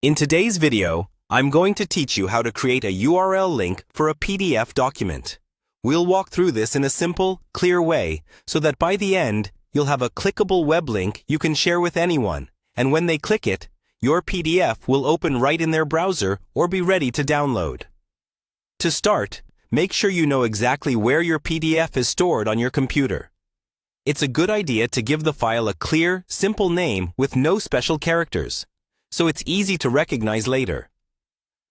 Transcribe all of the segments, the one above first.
In today's video, I'm going to teach you how to create a URL link for a PDF document. We'll walk through this in a simple, clear way so that by the end, you'll have a clickable web link you can share with anyone, and when they click it, your PDF will open right in their browser or be ready to download. To start, make sure you know exactly where your PDF is stored on your computer. It's a good idea to give the file a clear, simple name with no special characters, so it's easy to recognize later.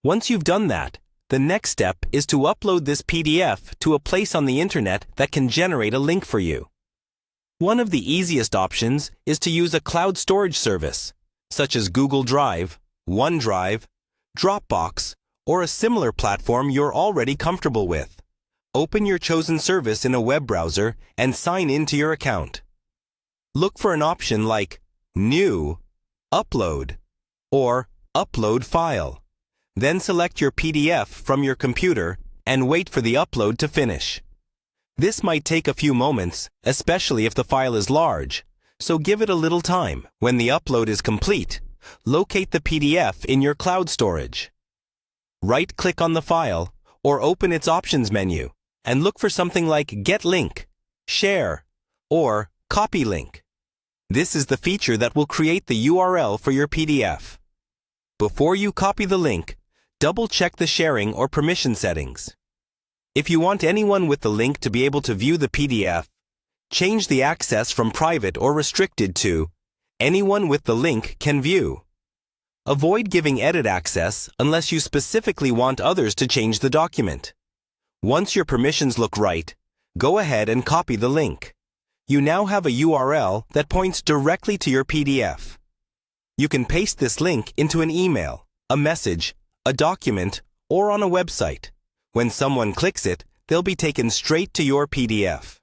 Once you've done that, the next step is to upload this PDF to a place on the internet that can generate a link for you. One of the easiest options is to use a cloud storage service, such as Google Drive, OneDrive, Dropbox, or a similar platform you're already comfortable with. Open your chosen service in a web browser and sign into your account. Look for an option like New, Upload, or Upload File. Then select your PDF from your computer and wait for the upload to finish. This might take a few moments, especially if the file is large, so give it a little time. When the upload is complete, locate the PDF in your cloud storage. Right-click on the file or open its options menu and look for something like Get Link, Share, or Copy Link. This is the feature that will create the URL for your PDF. Before you copy the link, double-check the sharing or permission settings. If you want anyone with the link to be able to view the PDF, change the access from private or restricted to anyone with the link can view. Avoid giving edit access unless you specifically want others to change the document. Once your permissions look right, go ahead and copy the link. You now have a URL that points directly to your PDF. You can paste this link into an email, a message, a document, or on a website. When someone clicks it, they'll be taken straight to your PDF.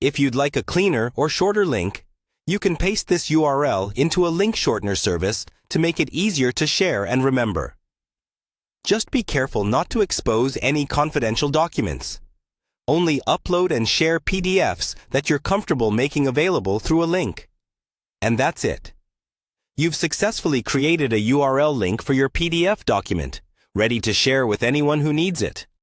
If you'd like a cleaner or shorter link, you can paste this URL into a link shortener service to make it easier to share and remember. Just be careful not to expose any confidential documents. Only upload and share PDFs that you're comfortable making available through a link. And that's it. You've successfully created a URL link for your PDF document, ready to share with anyone who needs it.